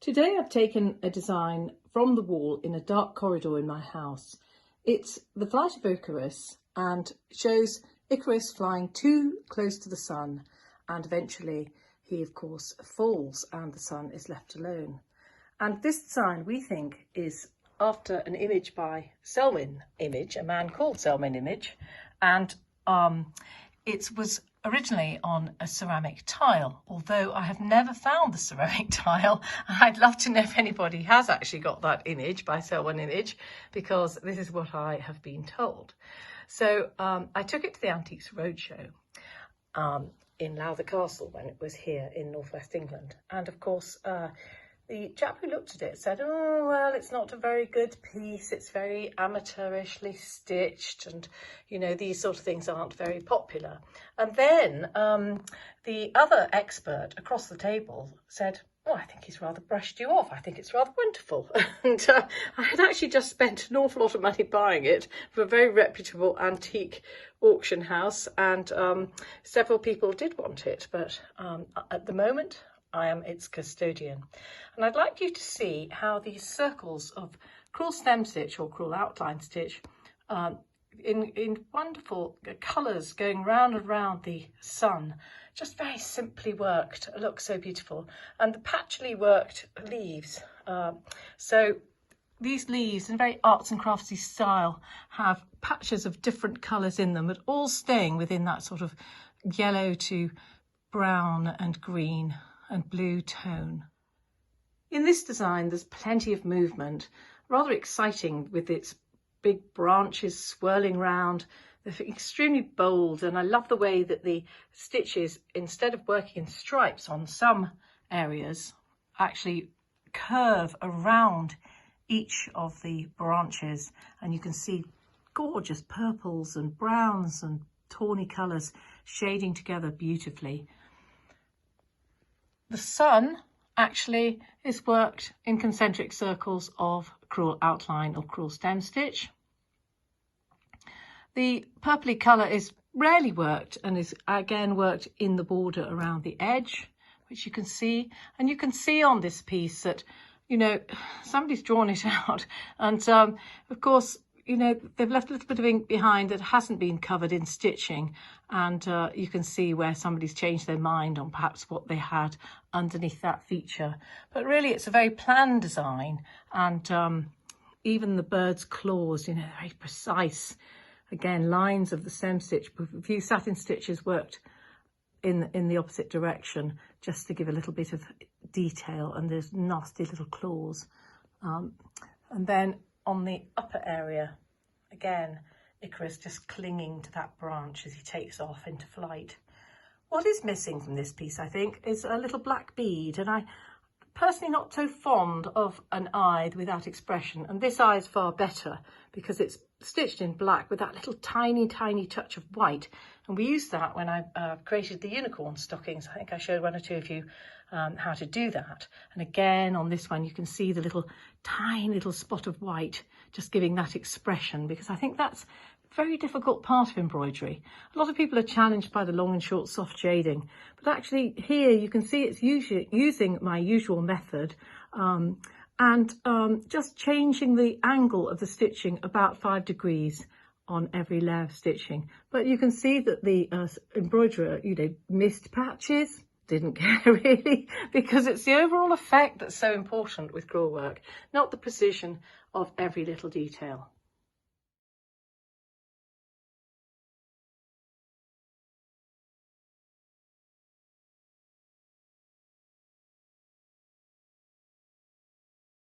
Today I've taken a design from the wall in a dark corridor in my house. It's the Flight of Icarus and shows Icarus flying too close to the sun, and eventually he of course falls and the sun is left alone. And this design we think is after an image by Selwyn, a man called Selwyn, and it was originally on a ceramic tile, although I have never found the ceramic tile. I'd love to know if anybody has actually got that image by Selwyn, because this is what I have been told. So I took it to the Antiques Roadshow in Lowther Castle when it was here in northwest England, and of course the chap who looked at it said, oh, well, it's not a very good piece. It's very amateurishly stitched and, you know, these sort of things aren't very popular. And then the other expert across the table said, oh, I think he's rather brushed you off. I think it's rather wonderful. And I had actually just spent an awful lot of money buying it from a very reputable antique auction house, and several people did want it. But at the moment, I am its custodian. And I'd like you to see how these circles of crewel stem stitch or crewel outline stitch in wonderful colours going round and round the sun, just very simply worked, look so beautiful. And the patchily worked leaves. So these leaves in very arts and craftsy style have patches of different colours in them, but all staying within that sort of yellow to brown and green and blue tone. In this design there's plenty of movement, rather exciting with its big branches swirling round. They're extremely bold, and I love the way that the stitches, instead of working in stripes on some areas, actually curve around each of the branches, and you can see gorgeous purples and browns and tawny colours shading together beautifully. The sun actually is worked in concentric circles of crewel outline or crewel stem stitch. The purpley colour is rarely worked and is again worked in the border around the edge, which you can see. And you can see on this piece that, you know, somebody's drawn it out. And of course, you know, they've left a little bit of ink behind that hasn't been covered in stitching, and you can see where somebody's changed their mind on perhaps what they had underneath that feature. But really it's a very planned design, and even the bird's claws, you know, very precise. Again, lines of the stem stitch, a few satin stitches worked in the opposite direction just to give a little bit of detail, and there's nasty little claws. And then on the upper area, again, Icarus just clinging to that branch as he takes off into flight. What is missing from this piece, I think, is a little black bead, and I personally not so fond of an eye without expression, and this eye is far better because it's stitched in black with that little tiny touch of white, and we used that when I created the unicorn stockings. I think I showed one or two of you how to do that. And again on this one you can see the tiny little spot of white just giving that expression, because I think that's a very difficult part of embroidery. A lot of people are challenged by the long and short soft shading, but actually here you can see it's using my usual method, and just changing the angle of the stitching about 5 degrees on every layer of stitching. But you can see that the embroiderer, you know, missed patches, didn't care really, because it's the overall effect that's so important with crewel work, not the precision of every little detail.